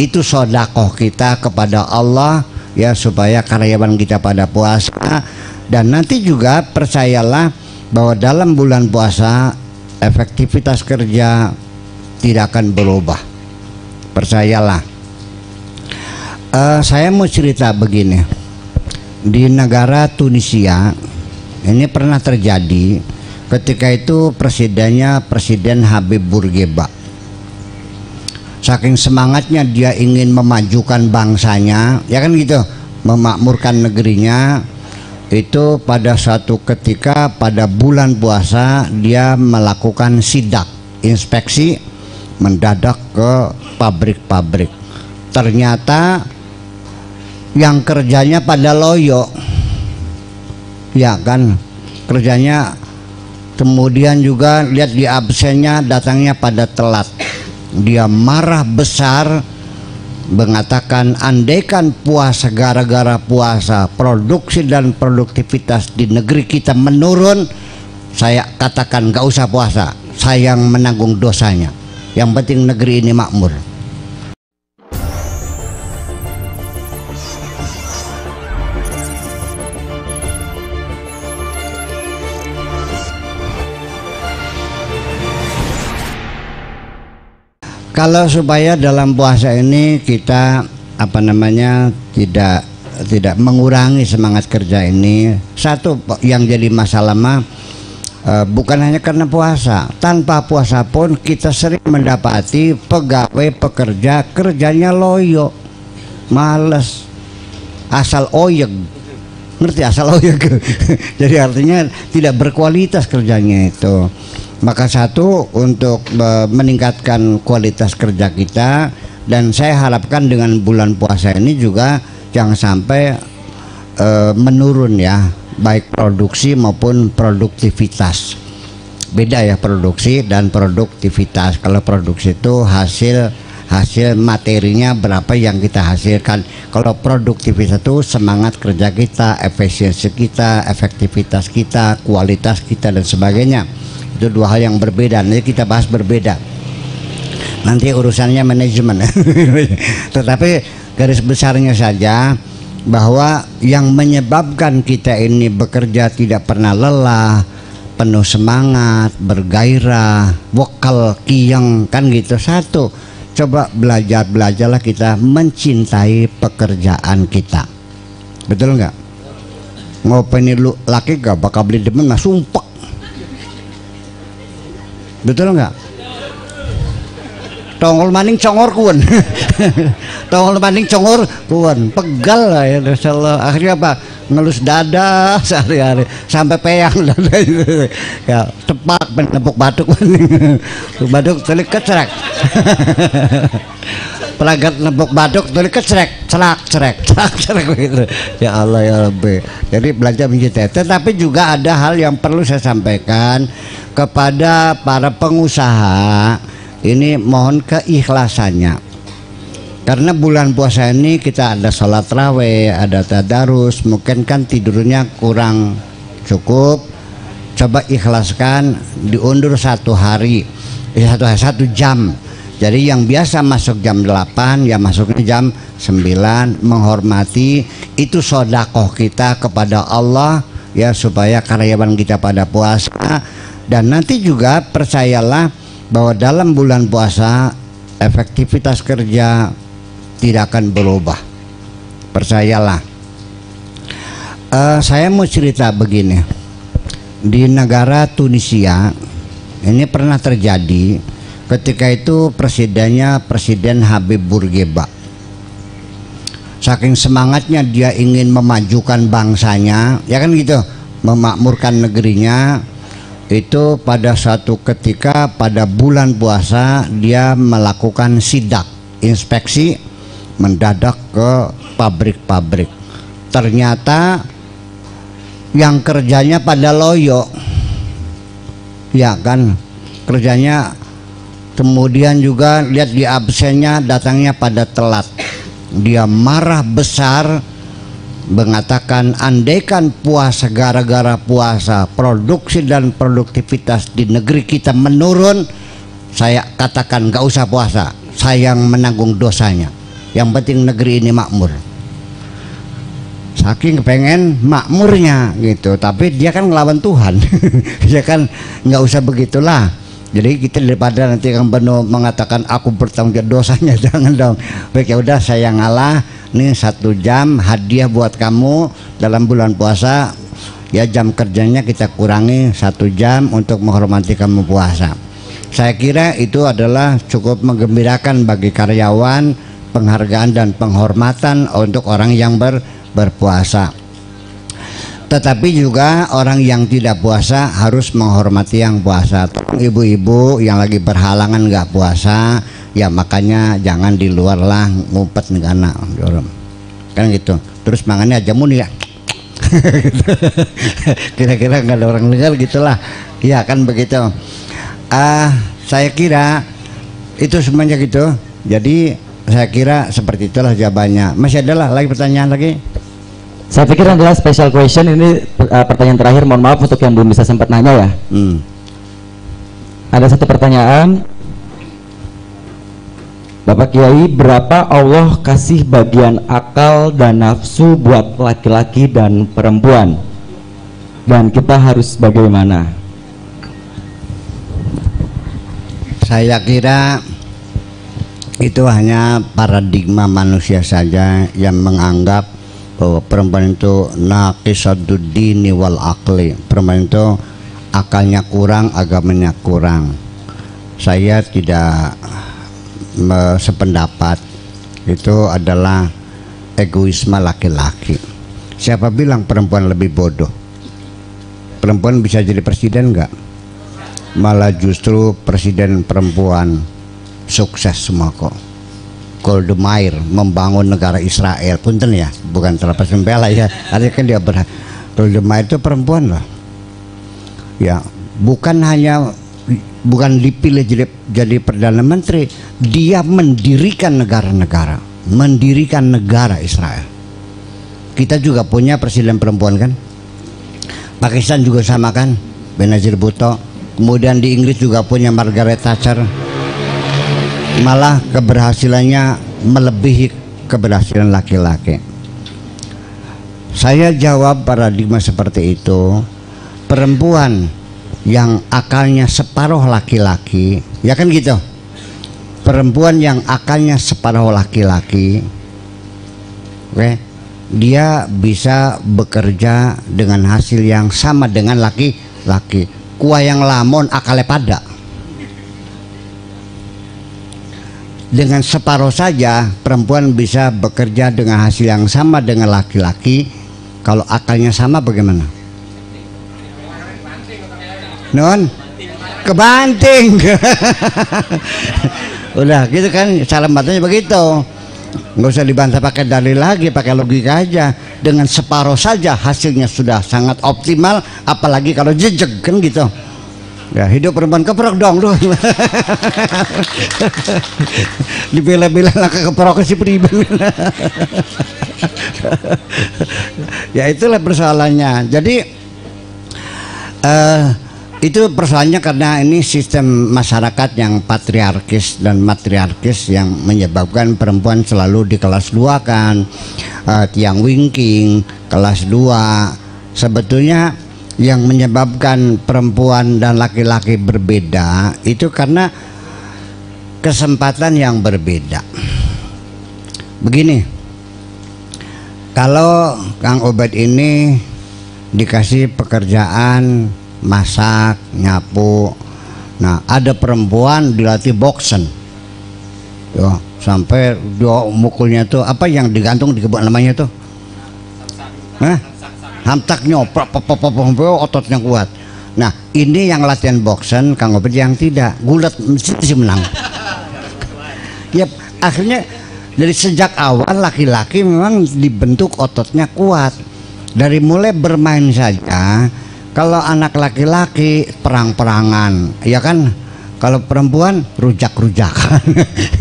itu sodakoh kita kepada Allah ya, supaya karyawan kita pada puasa. Dan nanti juga percayalah bahwa dalam bulan puasa efektivitas kerja tidak akan berubah, percayalah. Saya mau cerita begini, di negara Tunisia ini pernah terjadi. Ketika itu presidennya Presiden Habib Bourguiba. Saking semangatnya dia ingin memajukan bangsanya, ya kan gitu, memakmurkan negerinya. Itu pada suatu ketika pada bulan puasa dia melakukan sidak, inspeksi mendadak ke pabrik-pabrik. Ternyata yang kerjanya pada loyo, ya kan, kerjanya. Kemudian juga lihat di absennya, datangnya pada telat. Dia marah besar, mengatakan andaikan puasa, gara-gara puasa produksi dan produktivitas di negeri kita menurun, saya katakan gak usah puasa, saya yang menanggung dosanya. Yang penting negeri ini makmur. Kalau supaya dalam puasa ini kita tidak mengurangi semangat kerja ini, satu yang jadi masalah bukan hanya karena puasa. Tanpa puasa pun kita sering mendapati pegawai pekerja kerjanya loyo, males, asal oyeg. Ngerti asal oyeg? Jadi artinya tidak berkualitas kerjanya itu. Maka satu, untuk meningkatkan kualitas kerja kita, dan saya harapkan dengan bulan puasa ini juga jangan sampai menurun ya, baik produksi maupun produktivitas. Beda ya produksi dan produktivitas. Kalau produksi itu hasil materinya berapa yang kita hasilkan. Kalau produktivitas itu semangat kerja kita, efisiensi kita, efektivitas kita, kualitas kita dan sebagainya. Itu dua hal yang berbeda. Nanti kita bahas berbeda. Nanti urusannya manajemen. Tetapi garis besarnya saja bahwa yang menyebabkan kita ini bekerja tidak pernah lelah, penuh semangat, bergairah, vokal, kiyang, kan gitu. Satu, coba belajarlah kita mencintai pekerjaan kita. Betul nggak? Ngopi lu laki gak bakal beli demen mah sumpah. Betul nggak? Tongol maning congor kuon. Tongol maning congor kuon. Pegal lah ya, insyaallah. Akhirnya apa? Ngelus dada sehari-hari sampai peyang dada itu. Ya, tepak nepuk batuk maning. Batuk telik kecrek. Pelagat nepuk batuk telik kecrek, celak gitu. Ya Allah ya Rabbi. Jadi belajar mencintai. Tetapi juga ada hal yang perlu saya sampaikan kepada para pengusaha, ini mohon keikhlasannya. Karena bulan puasa ini kita ada sholat raweh, ada tadarus, mungkin kan tidurnya kurang cukup. Coba ikhlaskan, diundur satu hari, satu jam. Jadi yang biasa masuk jam 8 ya masuknya jam 9, menghormati. Itu sodakoh kita kepada Allah ya, supaya karyawan kita pada puasa. Dan nanti juga percayalah bahwa dalam bulan puasa efektivitas kerja tidak akan berubah, percayalah. Saya mau cerita begini, di negara Tunisia ini pernah terjadi. Ketika itu presidennya Presiden Habib Bourguiba. Saking semangatnya dia ingin memajukan bangsanya, ya kan gitu, memakmurkan negerinya. Itu pada suatu ketika pada bulan puasa dia melakukan sidak, inspeksi mendadak ke pabrik-pabrik. Ternyata yang kerjanya pada loyo, ya kan, kerjanya. Kemudian juga lihat di absennya, datangnya pada telat. Dia marah besar, mengatakan andaikan puasa, gara-gara puasa produksi dan produktivitas di negeri kita menurun, saya katakan gak usah puasa, saya yang menanggung dosanya. yang penting negeri ini makmur. Saking pengen makmurnya gitu, tapi dia kan ngelawan Tuhan. Dia kan nggak usah begitulah. Jadi kita daripada nanti Kang Beno mengatakan aku bertanggung jawab dosanya, jangan dong. Baik, ya udah saya ngalah. Nih 1 jam hadiah buat kamu dalam bulan puasa. Ya jam kerjanya kita kurangi 1 jam untuk menghormati kamu puasa. Saya kira itu adalah cukup menggembirakan bagi karyawan, penghargaan dan penghormatan untuk orang yang berpuasa. Tetapi juga orang yang tidak puasa harus menghormati yang puasa. Ibu-ibu yang lagi berhalangan nggak puasa, ya makanya jangan di luar lah ngumpet negana, kan gitu. Terus mangannya aja muni ya. Kira-kira nggak ada orang dengar gitulah, ya kan begitu. Saya kira itu semuanya gitu. Jadi saya kira seperti itulah jawabannya. Masih ada lagi pertanyaan lagi? Saya pikir adalah special question ini, pertanyaan terakhir, mohon maaf untuk yang belum bisa sempat nanya ya. Ada satu pertanyaan, Bapak Kiai, berapa Allah kasih bagian akal dan nafsu buat laki-laki dan perempuan, dan kita harus bagaimana? Saya kira itu hanya paradigma manusia saja yang menganggap bahwa perempuan itu naqisaduddini wal akli. Perempuan itu akalnya kurang, agamanya kurang. Saya tidak sependapat. Itu adalah egoisme laki-laki. Siapa bilang perempuan lebih bodoh? Perempuan bisa jadi presiden enggak? Malah justru presiden perempuan sukses semua kok. Golda membangun negara Israel, punten ya, bukan terlepas membela ya, artinya kan dia Golda Meir itu perempuan loh ya, bukan dipilih jadi perdana menteri, dia mendirikan negara-negara, mendirikan negara Israel. Kita juga punya presiden perempuan kan, Pakistan juga sama kan, Benazir Bhutto. Kemudian di Inggris juga punya Margaret Thatcher, malah keberhasilannya melebihi keberhasilan laki-laki. Saya jawab paradigma seperti itu. Perempuan yang akalnya separuh laki-laki, ya kan gitu. Perempuan yang akalnya separuh laki-laki, oke, dia bisa bekerja dengan hasil yang sama dengan laki-laki. Kuah yang lamun akalnya pada. Dengan separuh saja perempuan bisa bekerja dengan hasil yang sama dengan laki-laki. Kalau akalnya sama bagaimana? Non kebanting. Udah gitu kan, salam batanya begitu. Nggak usah dibantah pakai dalil lagi, pakai logika aja. Dengan separuh saja hasilnya sudah sangat optimal, apalagi kalau jejeg kan gitu. Ya hidup perempuan keprok dong lu. Dibela-bela lah keprok si pribadi. Ya itulah persoalannya. Jadi itu persoalannya karena ini sistem masyarakat yang patriarkis dan matriarkis yang menyebabkan perempuan selalu di kelas 2 kan, tiang wingking, kelas 2. Sebetulnya yang menyebabkan perempuan dan laki-laki berbeda itu karena kesempatan yang berbeda. Begini, kalau Kang Obed ini dikasih pekerjaan masak, nyapu, nah ada perempuan dilatih boxen, yo, sampai dia mukulnya tuh apa yang digantung di kebun namanya tuh, hamtaknya, ototnya kuat. Nah ini yang latihan boxen, Kang Obed yang tidak, gulat mesti menang. Ya akhirnya dari sejak awal laki-laki memang dibentuk ototnya kuat. Dari mulai bermain saja. Kalau anak laki-laki perang-perangan, ya kan. Kalau perempuan rujak-rujakan.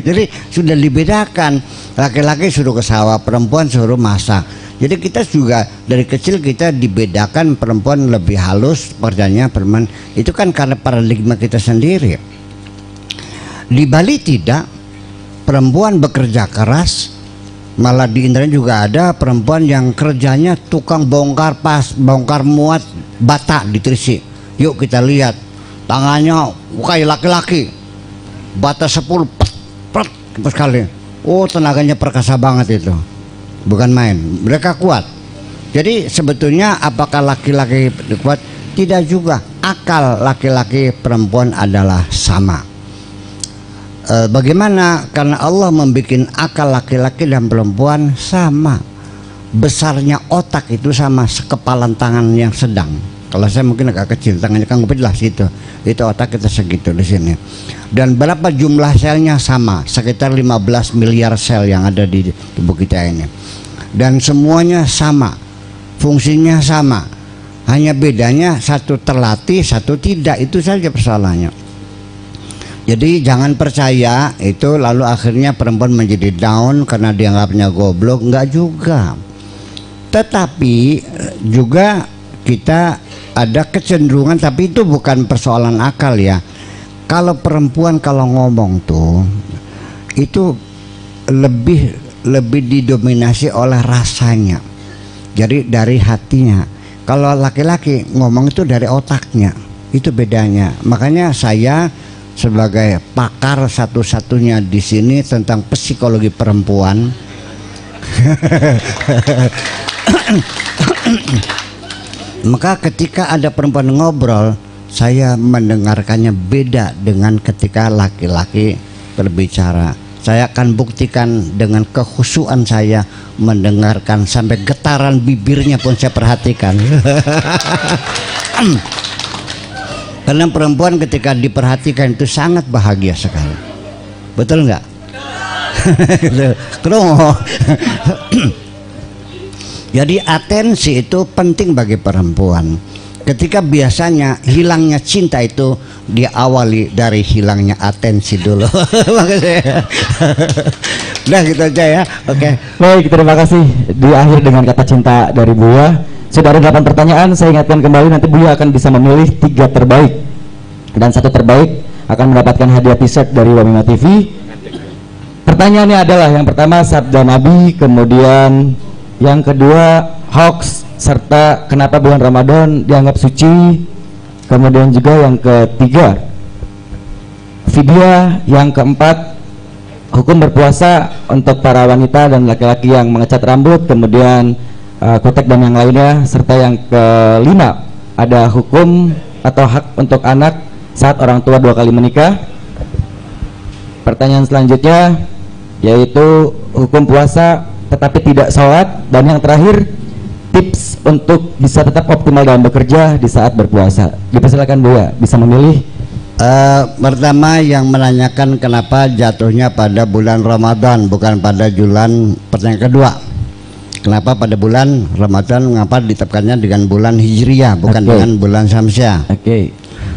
Jadi sudah dibedakan. Laki-laki suruh ke sawah, perempuan suruh masak. Jadi kita juga dari kecil kita dibedakan, perempuan lebih halus pekerjaannya, perempuan itu kan karena paradigma kita sendiri. Di Bali tidak. perempuan bekerja keras, malah di internet juga ada perempuan yang kerjanya tukang bongkar muat bata di Trisi. Yuk kita lihat, tangannya kayak laki-laki, bata 10 pret sekali. Oh, tenaganya perkasa banget itu, bukan main. Mereka kuat. Jadi sebetulnya apakah laki-laki kuat? Tidak juga. Akal laki-laki perempuan adalah sama. Bagaimana? Karena Allah membuat akal laki-laki dan perempuan sama. Besarnya otak itu sama, sekepalan tangan yang sedang. Kalau saya mungkin agak kecil, tangannya kan gede lah situ. Itu otak kita segitu di sini. Dan berapa jumlah selnya sama, sekitar 15 miliar sel yang ada di tubuh kita ini. Dan semuanya sama, fungsinya sama. Hanya bedanya satu terlatih, satu tidak, itu saja persoalannya. Jadi jangan percaya itu lalu akhirnya perempuan menjadi down karena dianggapnya goblok, enggak juga. Tetapi juga kita ada kecenderungan, tapi itu bukan persoalan akal ya. Kalau perempuan kalau ngomong tuh itu lebih didominasi oleh rasanya. Jadi dari hatinya. Kalau laki-laki ngomong itu dari otaknya. Itu bedanya. Makanya saya sebagai pakar satu-satunya di sini tentang psikologi perempuan. Maka ketika ada perempuan ngobrol, saya mendengarkannya beda dengan ketika laki-laki berbicara. Saya akan buktikan dengan kehusuan saya mendengarkan, sampai getaran bibirnya pun saya perhatikan. Karena perempuan ketika diperhatikan itu sangat bahagia sekali. Betul nggak? Jadi atensi itu penting bagi perempuan. Ketika biasanya hilangnya cinta itu diawali dari hilangnya atensi dulu. Udah gitu aja ya. Oke. Baik, terima kasih. Di akhir dengan kata cinta dari Buya. Sudah ada 8 pertanyaan, saya ingatkan kembali nanti Buya akan bisa memilih 3 terbaik. Dan 1 terbaik akan mendapatkan hadiah t-shirt dari Wamima TV. Pertanyaannya adalah yang pertama sabda Nabi, kemudian yang kedua hoax, serta kenapa bulan Ramadan dianggap suci, kemudian juga yang ketiga fidyah, yang keempat hukum berpuasa untuk para wanita dan laki-laki yang mengecat rambut, kemudian kutek dan yang lainnya, serta yang kelima ada hukum atau hak untuk anak saat orang tua 2 kali menikah. Pertanyaan selanjutnya yaitu hukum puasa tetapi tidak sholat, dan yang terakhir tips untuk bisa tetap optimal dalam bekerja di saat berpuasa. Dipersilakan Buya, bisa memilih. Pertama yang menanyakan kenapa jatuhnya pada bulan Ramadan bukan pada bulan. Pertanyaan kedua, kenapa pada bulan Ramadan, mengapa ditetapkannya dengan bulan Hijriah bukan dengan bulan Syamsiah.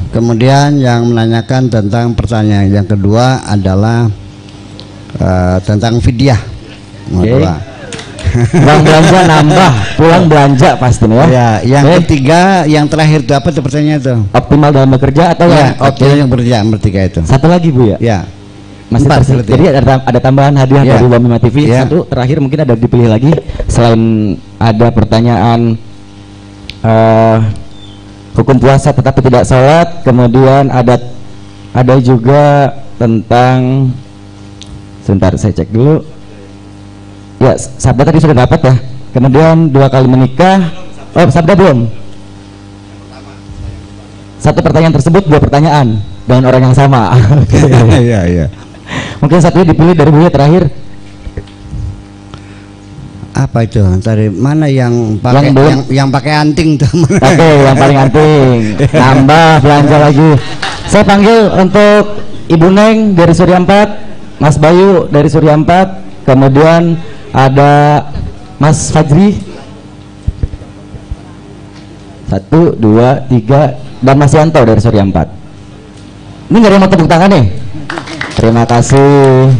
Kemudian yang menanyakan tentang pertanyaan yang kedua adalah tentang fidyah. Uang belanja nambah, pulang belanja pasti ya. Ya, yang ketiga, yang terakhir itu apa tuh pertanyaannya itu? Optimal dalam bekerja atau ya, optimal yang bekerja, bertiga itu. Satu lagi Bu ya. Ya. Masih jadi ada tambahan hadiah dari Wamima TV. Satu terakhir mungkin ada dipilih lagi selain ada pertanyaan hukum puasa tetapi tidak sholat, kemudian ada juga tentang, sebentar saya cek dulu ya, sabda tadi sudah dapat ya, kemudian 2 kali menikah. Oh, sabda belum. Satu pertanyaan tersebut 2 pertanyaan dengan orang yang sama. Iya. Mungkin satunya dipilih dari Buya terakhir. Apa itu? Tadi mana yang pakai yang pakai anting tuh? Oke, yang paling anting. Nambah belanja lagi. Saya panggil untuk Ibu Neng dari Surya 4, Mas Bayu dari Surya 4, kemudian ada Mas Fajri. 1, 2, 3, dan Mas Yanto dari Surya 4. Ini nggak ada yang mau tepuk tangan nih? Terima kasih.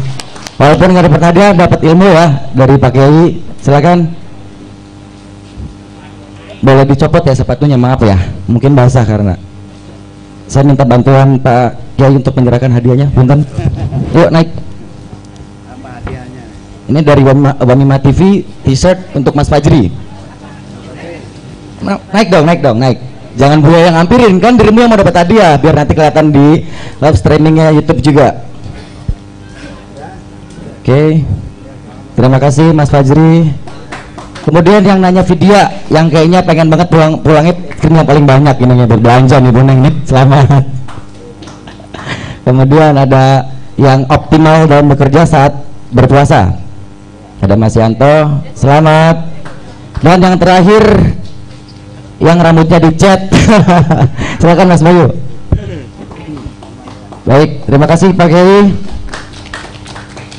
Walaupun nggak dapat hadiah, dapat ilmu ya dari Pak Kiai. Silakan. Boleh dicopot ya sepatunya, maaf ya, mungkin basah karena saya minta bantuan Pak Kiai untuk menyerahkan hadiahnya. Punten. Yuk naik. Ini dari Wamima TV, t-shirt untuk Mas Fajri. Naik dong, naik. Jangan Buya yang ampirin, kan dirimu yang mau dapat hadiah, biar nanti kelihatan di live streamingnya YouTube juga. Oke. Terima kasih Mas Fajri. Kemudian yang nanya Vidya, yang kayaknya pengen banget pulangnya yang paling banyak ini berbelanja nih Bu Neng nih. Selamat. Kemudian ada yang optimal dalam bekerja saat berpuasa. Ada Mas Yanto, selamat. Dan yang terakhir yang rambutnya dicat. Silakan Mas Bayu. Baik, terima kasih Pak Kiai.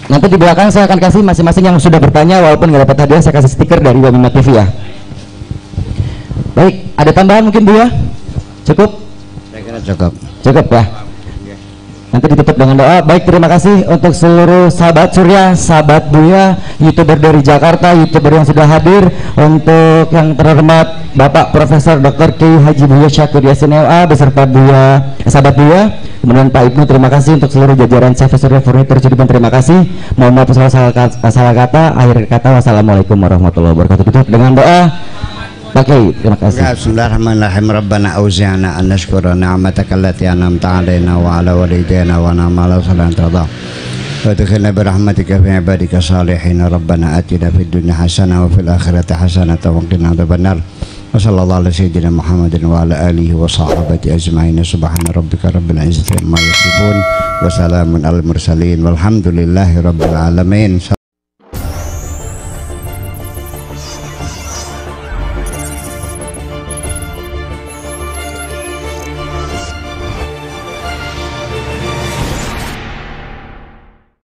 Nanti di belakang saya akan kasih masing-masing yang sudah bertanya, walaupun nggak dapat hadiah saya kasih stiker dari Wamima TV ya. Baik, ada tambahan mungkin Bu ya? Cukup? Saya kira cukup. Cukup ya. Nanti ditutup dengan doa. Baik, terima kasih untuk seluruh sahabat Surya, sahabat Buya, YouTuber dari Jakarta, YouTuber yang sudah hadir. Untuk yang terhormat Bapak Profesor Dr. Kiai Haji Buya Syakur Yasin LA beserta Buya, sahabat Buya. Kemudian Pak Ibnu, terima kasih untuk seluruh jajaran CV Surya Furniture Cirebon, terima kasih. Mohon maaf salah kata. Akhir kata, wassalamualaikum warahmatullahi wabarakatuh. Tutup dengan doa. Pakai, terima kasih. Bismillahirrahmanirrahim. Rabbana auzi'na an nashkura ni'mataka allati an'amta 'alaina wa 'ala walidayna wa na'mal salatan tadha. Wa adkhilna bi rahmatika fi ibadika salihin. Rabbana atina fid dunya hasanah wa fil akhirati hasanah wa qina adzabannar. Wa sallallahu ala sayyidina Muhammadin wa ala alihi wa sahbihi ajma'in. Subhana rabbika rabbil izzati amma yasifun wa salamun alal mursalin walhamdulillahi rabbil alamin.